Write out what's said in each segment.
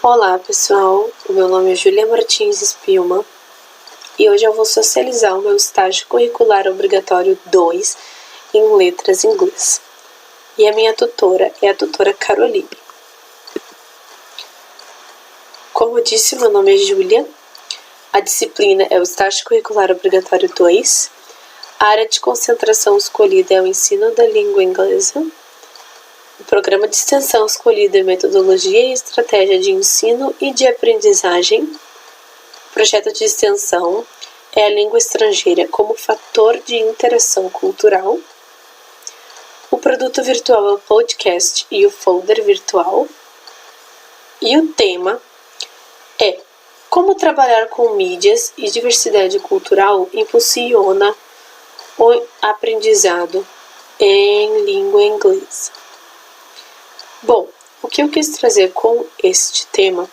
Olá pessoal, o meu nome é Júlia Martins Spilman e hoje eu vou socializar o meu estágio curricular obrigatório 2 em letras em inglês. E a minha tutora é a tutora Caroline. Como eu disse, meu nome é Júlia, a disciplina é o estágio curricular obrigatório 2, a área de concentração escolhida é o ensino da língua inglesa. O programa de extensão escolhido é metodologia e estratégia de ensino e de aprendizagem. O projeto de extensão é a língua estrangeira como fator de interação cultural. O produto virtual é o podcast e o folder virtual. E o tema é como trabalhar com mídias e diversidade cultural impulsiona o aprendizado em língua inglesa. Bom, o que eu quis trazer com este tema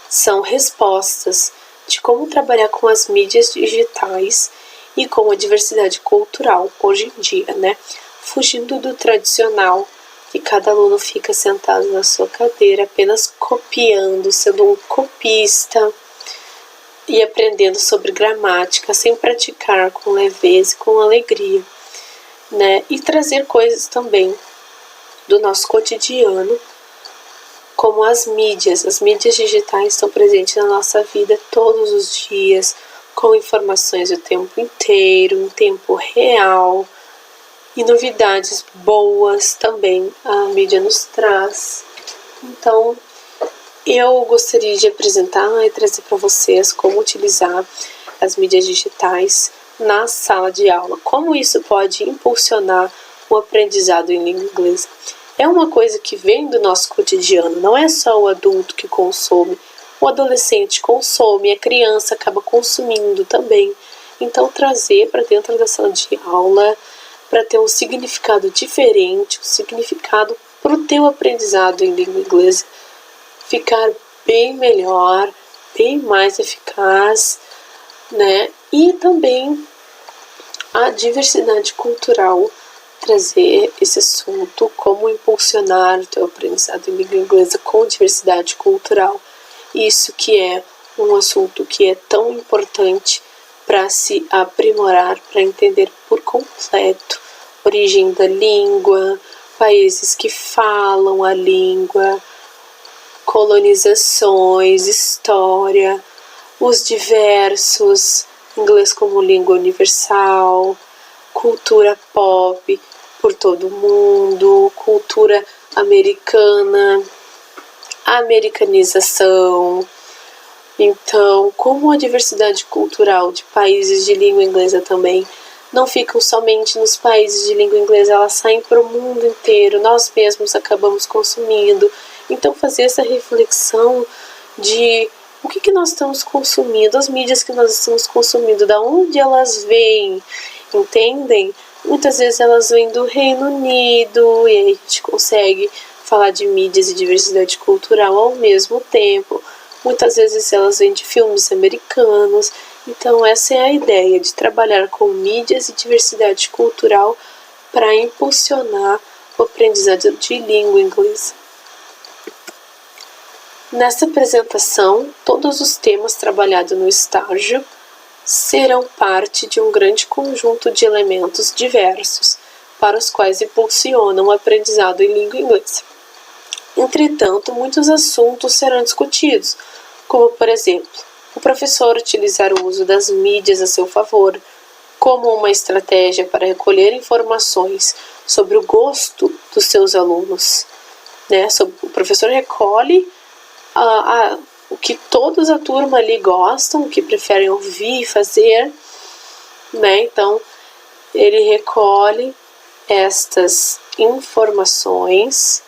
são respostas de como trabalhar com as mídias digitais e com a diversidade cultural hoje em dia, né? Fugindo do tradicional, que cada aluno fica sentado na sua cadeira apenas copiando, sendo um copista e aprendendo sobre gramática sem praticar com leveza e com alegria, né? E trazer coisas também do nosso cotidiano, como as mídias. As mídias digitais estão presentes na nossa vida todos os dias, com informações o tempo inteiro, em tempo real, e novidades boas também a mídia nos traz. Então, eu gostaria de apresentar e trazer para vocês como utilizar as mídias digitais na sala de aula, como isso pode impulsionar o aprendizado em língua inglesa. É uma coisa que vem do nosso cotidiano, não é só o adulto que consome, o adolescente consome, a criança acaba consumindo também. Então trazer para dentro da sala de aula para ter um significado diferente, um significado para o teu aprendizado em língua inglesa ficar bem melhor, bem mais eficaz, né? E também a diversidade cultural, trazer esse assunto, como impulsionar o teu aprendizado em língua inglesa com diversidade cultural. Isso que é um assunto que é tão importante para se aprimorar, para entender por completo a origem da língua, países que falam a língua, colonizações, história, os diversos, inglês como língua universal, cultura pop por todo mundo, cultura americana, americanização. Então, como a diversidade cultural de países de língua inglesa também não ficam somente nos países de língua inglesa, elas saem para o mundo inteiro, nós mesmos acabamos consumindo. Então, fazer essa reflexão de o que nós estamos consumindo, as mídias que nós estamos consumindo, da onde elas vêm, entendem? Muitas vezes elas vêm do Reino Unido e aí a gente consegue falar de mídias e diversidade cultural ao mesmo tempo. Muitas vezes elas vêm de filmes americanos. Então essa é a ideia de trabalhar com mídias e diversidade cultural para impulsionar o aprendizado de língua inglesa. Nessa apresentação, todos os temas trabalhados no estágio serão parte de um grande conjunto de elementos diversos, para os quais impulsionam o aprendizado em língua inglesa. Entretanto, muitos assuntos serão discutidos, como, por exemplo, o professor utilizar o uso das mídias a seu favor, como uma estratégia para recolher informações sobre o gosto dos seus alunos. O professor recolhe o que todos a turma ali gostam, o que preferem ouvir e fazer, né? Então, ele recolhe estas informações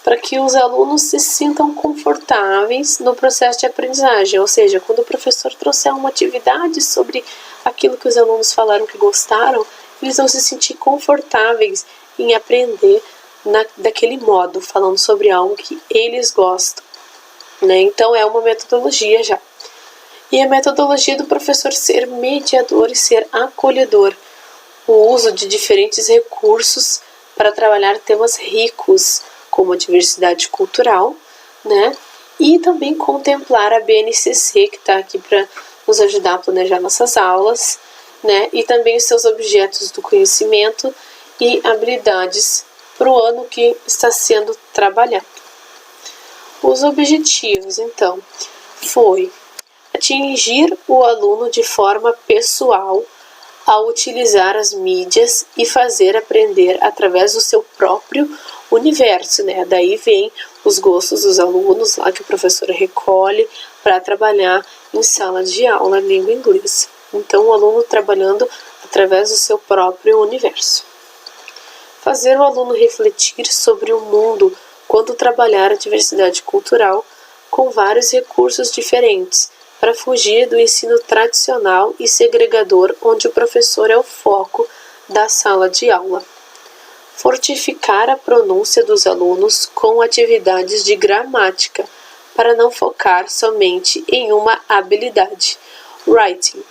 para que os alunos se sintam confortáveis no processo de aprendizagem, ou seja, quando o professor trouxer uma atividade sobre aquilo que os alunos falaram que gostaram, eles vão se sentir confortáveis em aprender daquele modo, falando sobre algo que eles gostam. Então é uma metodologia já. E a metodologia do professor ser mediador e ser acolhedor. O uso de diferentes recursos para trabalhar temas ricos, como a diversidade cultural, né? E também contemplar a BNCC, que está aqui para nos ajudar a planejar nossas aulas, né? E também os seus objetos do conhecimento e habilidades para o ano que está sendo trabalhado. Os objetivos, então, foi atingir o aluno de forma pessoal ao utilizar as mídias e fazer aprender através do seu próprio universo, né? Daí vem os gostos dos alunos lá que a professora recolhe para trabalhar em sala de aula em língua inglesa. Então, o aluno trabalhando através do seu próprio universo. Fazer o aluno refletir sobre o mundo quando trabalhar a diversidade cultural com vários recursos diferentes, para fugir do ensino tradicional e segregador onde o professor é o foco da sala de aula. Fortificar a pronúncia dos alunos com atividades de gramática, para não focar somente em uma habilidade, writing.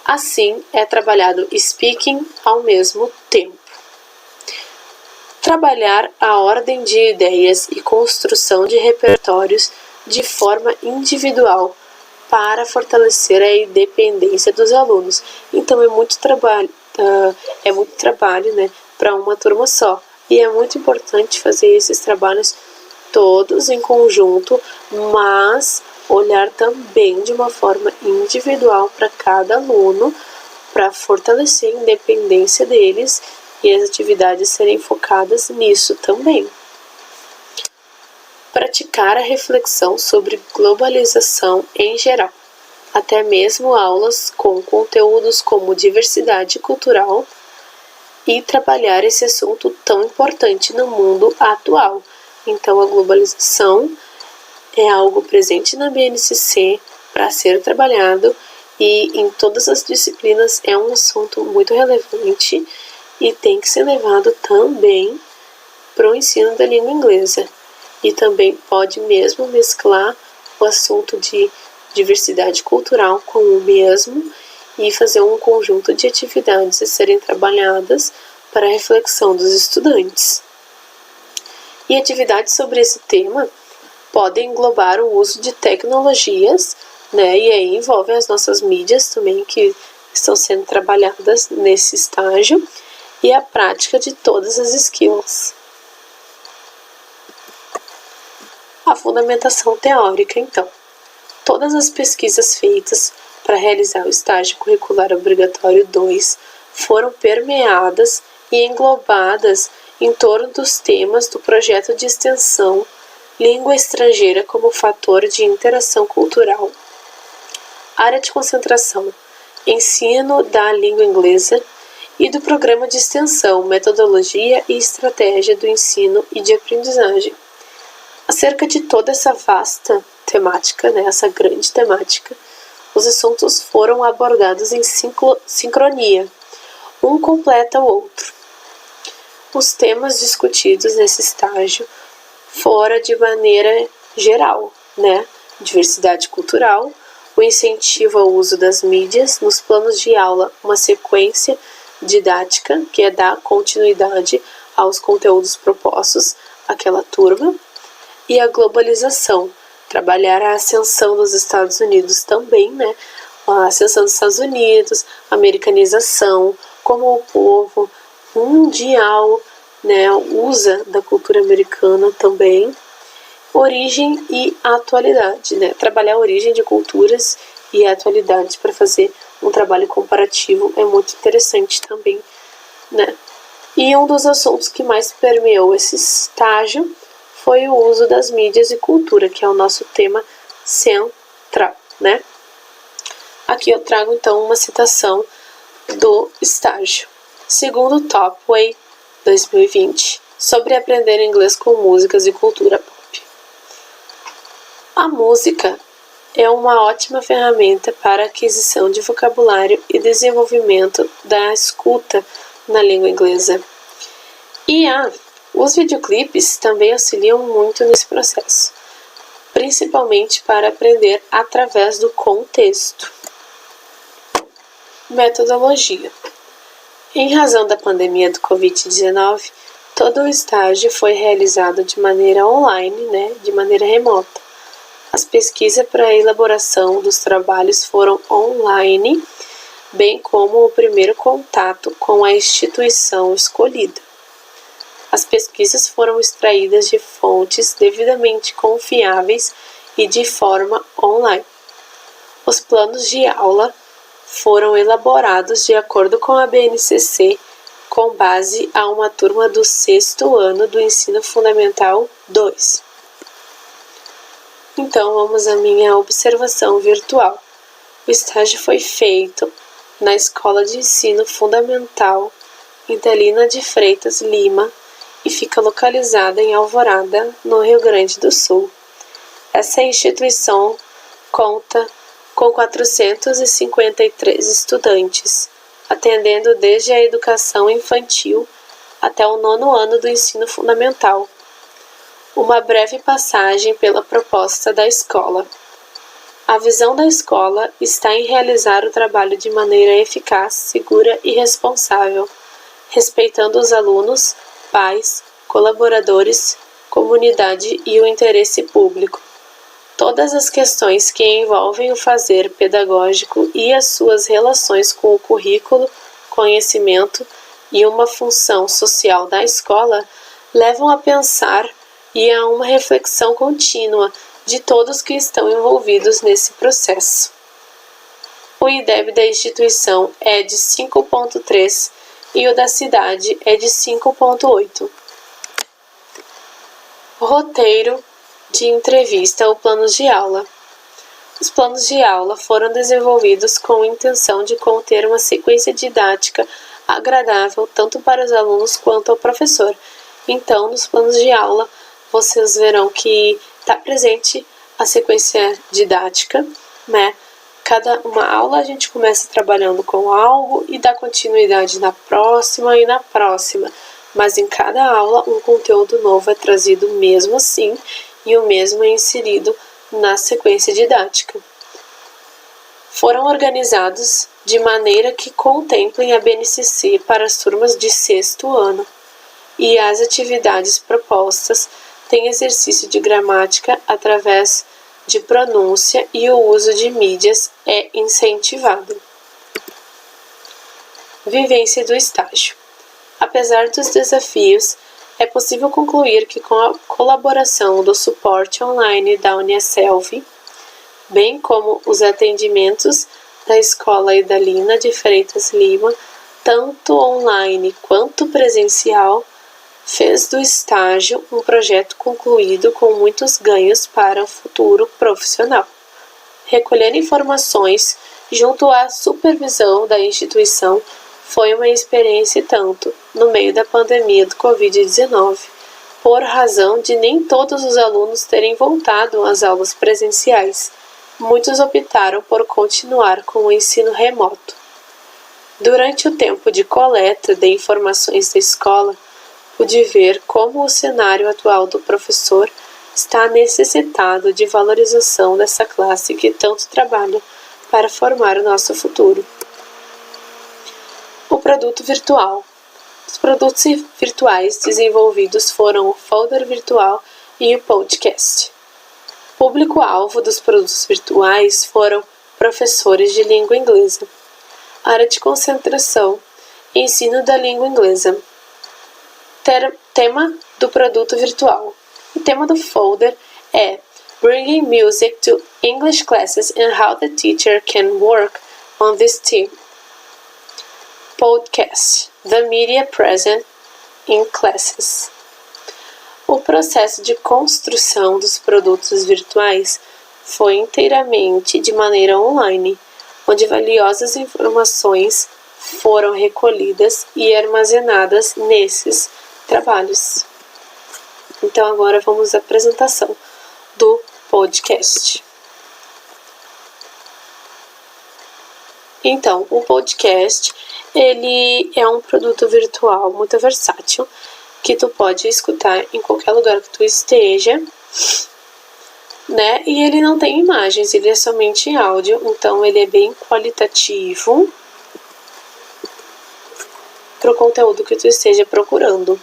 Assim, é trabalhado speaking ao mesmo tempo. Trabalhar a ordem de ideias e construção de repertórios de forma individual para fortalecer a independência dos alunos. Então é muito trabalho, né, para uma turma só. E é muito importante fazer esses trabalhos todos em conjunto, mas olhar também de uma forma individual para cada aluno, para fortalecer a independência deles e as atividades serem focadas nisso também. Praticar a reflexão sobre globalização em geral, até mesmo aulas com conteúdos como diversidade cultural, e trabalhar esse assunto tão importante no mundo atual. Então, a globalização é algo presente na BNCC para ser trabalhado, e em todas as disciplinas é um assunto muito relevante e tem que ser levado também para o ensino da língua inglesa. E também pode mesmo mesclar o assunto de diversidade cultural com o mesmo e fazer um conjunto de atividades a serem trabalhadas para a reflexão dos estudantes. E atividades sobre esse tema podem englobar o uso de tecnologias, né? E aí envolve as nossas mídias também, que estão sendo trabalhadas nesse estágio, e a prática de todas as skills. A fundamentação teórica, então. Todas as pesquisas feitas para realizar o estágio curricular obrigatório 2 foram permeadas e englobadas em torno dos temas do projeto de extensão Língua Estrangeira como Fator de Interação Cultural. Área de concentração, Ensino da Língua Inglesa, e do programa de extensão Metodologia e Estratégia do Ensino e de Aprendizagem. Acerca de toda essa vasta temática, né, essa grande temática, os assuntos foram abordados em sincronia, um completa o outro. Os temas discutidos nesse estágio foram de maneira geral, né, diversidade cultural, o incentivo ao uso das mídias nos planos de aula, uma sequência didática, que é dar continuidade aos conteúdos propostos àquela turma, e a globalização, trabalhar a ascensão dos Estados Unidos também, né? A ascensão dos Estados Unidos, a americanização, como o povo mundial, né, usa da cultura americana também, origem e atualidade, né? Trabalhar a origem de culturas e atualidades para fazer um trabalho comparativo é muito interessante também, né? E um dos assuntos que mais permeou esse estágio foi o uso das mídias e cultura, que é o nosso tema central, né? Aqui eu trago então uma citação do estágio. Segundo Topway 2020, sobre aprender inglês com músicas e cultura pop. A música é uma ótima ferramenta para a aquisição de vocabulário e desenvolvimento da escuta na língua inglesa. E os videoclipes também auxiliam muito nesse processo, principalmente para aprender através do contexto. Metodologia. Em razão da pandemia do Covid-19, Todo o estágio foi realizado de maneira online, de maneira remota. As pesquisas para a elaboração dos trabalhos foram online, bem como o primeiro contato com a instituição escolhida. As pesquisas foram extraídas de fontes devidamente confiáveis e de forma online. Os planos de aula foram elaborados de acordo com a BNCC, com base a uma turma do 6º ano do Ensino Fundamental 2. Então, vamos à minha observação virtual. O estágio foi feito na Escola de Ensino Fundamental Italina de Freitas Lima e fica localizada em Alvorada, no Rio Grande do Sul. Essa instituição conta com 453 estudantes, atendendo desde a educação infantil até o 9º ano do ensino fundamental. Uma breve passagem pela proposta da escola. A visão da escola está em realizar o trabalho de maneira eficaz, segura e responsável, respeitando os alunos, pais, colaboradores, comunidade e o interesse público. Todas as questões que envolvem o fazer pedagógico e as suas relações com o currículo, conhecimento e uma função social da escola levam a pensar e a uma reflexão contínua de todos que estão envolvidos nesse processo. O IDEB da instituição é de 5,3 e o da cidade é de 5,8. Roteiro de entrevista ou planos de aula. Os planos de aula foram desenvolvidos com a intenção de conter uma sequência didática agradável tanto para os alunos quanto ao professor. Então, nos planos de aula, vocês verão que está presente a sequência didática, Cada uma aula a gente começa trabalhando com algo e dá continuidade na próxima e na próxima. Mas em cada aula um conteúdo novo é trazido mesmo assim e o mesmo é inserido na sequência didática. Foram organizados de maneira que contemplem a BNCC para as turmas de 6º ano e as atividades propostas têm exercício de gramática através de pronúncia e o uso de mídias é incentivado. Vivência do estágio. Apesar dos desafios, é possível concluir que com a colaboração do suporte online da Uniaselv, bem como os atendimentos da Escola Idalina de Freitas Lima, tanto online quanto presencial, fez do estágio um projeto concluído com muitos ganhos para o futuro profissional. Recolher informações junto à supervisão da instituição foi uma experiência tanto no meio da pandemia do Covid-19, por razão de nem todos os alunos terem voltado às aulas presenciais. Muitos optaram por continuar com o ensino remoto. Durante o tempo de coleta de informações da escola, pude ver como o cenário atual do professor está necessitado de valorização dessa classe que tanto trabalha para formar o nosso futuro. O produto virtual. Os produtos virtuais desenvolvidos foram o folder virtual e o podcast. O público-alvo dos produtos virtuais foram professores de língua inglesa. Área de concentração: ensino da língua inglesa. Tema do produto virtual. O tema do folder é Bringing Music to English Classes and How the Teacher Can Work on this Theme. Podcast: The Media Present in Classes. O processo de construção dos produtos virtuais foi inteiramente de maneira online, onde valiosas informações foram recolhidas e armazenadas nesses trabalhos. Então agora vamos à apresentação do podcast. Então, o podcast, ele é um produto virtual muito versátil, que tu pode escutar em qualquer lugar que tu esteja, E ele não tem imagens, ele é somente áudio, então ele é bem qualitativo para o conteúdo que tu esteja procurando.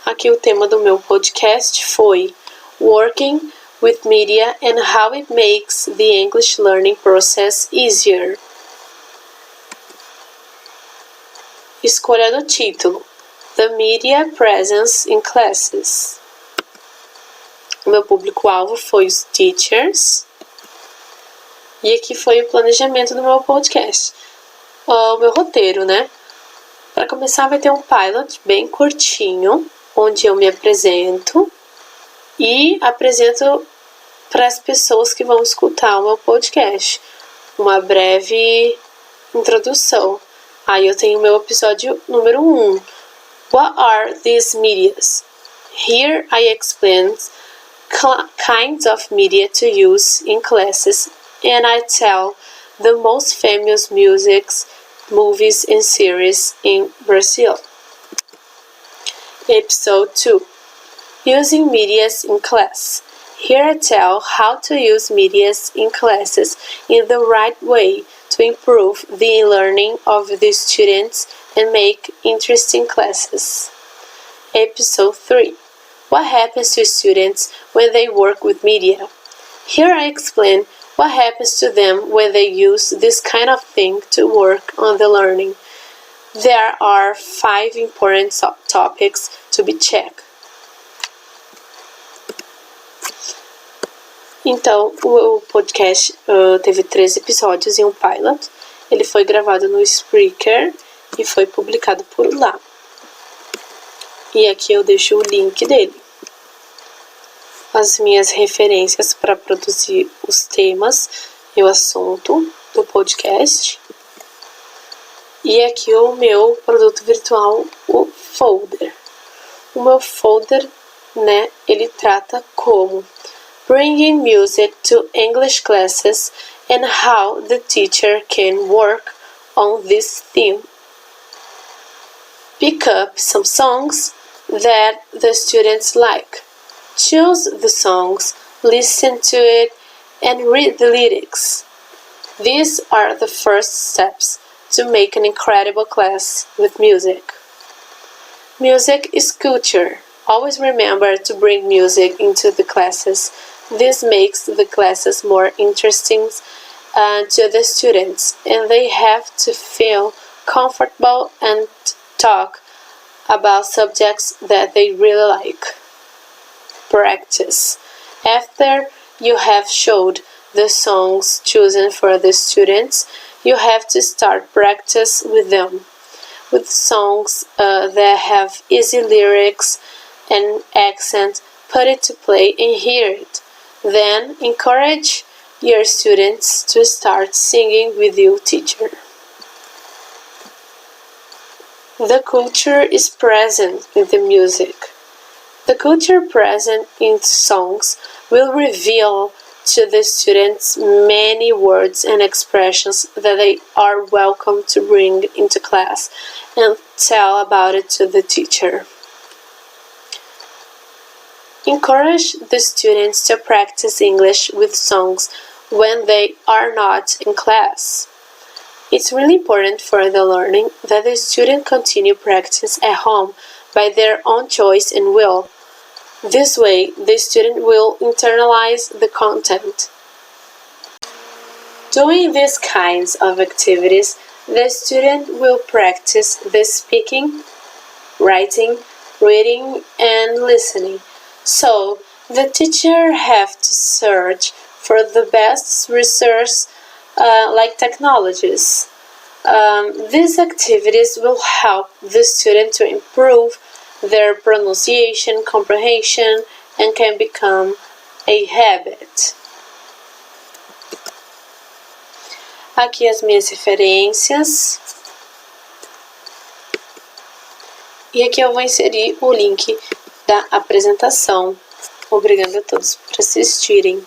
Aqui o tema do meu podcast foi Working with Media and How It Makes the English Learning Process Easier. Escolha do título: The Media Presence in Classes. O meu público-alvo foi os teachers. E aqui foi o planejamento do meu podcast. O meu roteiro, né? Para começar, vai ter um pilot bem curtinho, onde eu me apresento e apresento para as pessoas que vão escutar o meu podcast uma breve introdução. Aí eu tenho o meu episódio número 1. What are these medias? Here I explain kinds of media to use in classes, and I tell the most famous musics, movies and series in Brazil. Episode 2. Using medias in class. Here I tell how to use medias in classes in the right way to improve the learning of the students and make interesting classes. Episode 3. What happens to students when they work with media? Here I explain what happens to them when they use this kind of thing to work on the learning. There are 5 important topics to be checked. Então, o podcast teve 3 episódios e um pilot. Ele foi gravado no Spreaker e foi publicado por lá. E aqui eu deixo o link dele. As minhas referências para produzir os temas e o assunto do podcast. E aqui o meu produto virtual, o folder. O meu folder, né, ele trata como Bringing Music to English Classes and how the teacher can work on this theme. Pick up some songs that the students like. Choose the songs, listen to it, and read the lyrics. These are the first steps to make an incredible class with music. Music is culture. Always remember to bring music into the classes. This makes the classes more interesting to the students, and they have to feel comfortable and talk about subjects that they really like. Practice. After you have showed the songs chosen for the students, you have to start practice with them, with songs that have easy lyrics and accent. Put it to play and hear it. Then encourage your students to start singing with your teacher. The culture is present in the music. The culture present in songs will reveal to the students many words and expressions that they are welcome to bring into class and tell about it to the teacher. Encourage the students to practice English with songs when they are not in class. It's really important for the learning that the student continue practice at home by their own choice and will. This way, the student will internalize the content. Doing these kinds of activities, the student will practice the speaking, writing, reading, and listening. So, the teacher have to search for the best resource like technologies. These activities will help the student to improve their pronunciation, comprehension, and can become a habit. Aqui as minhas referências. E aqui eu vou inserir o link da apresentação. Obrigada a todos por assistirem.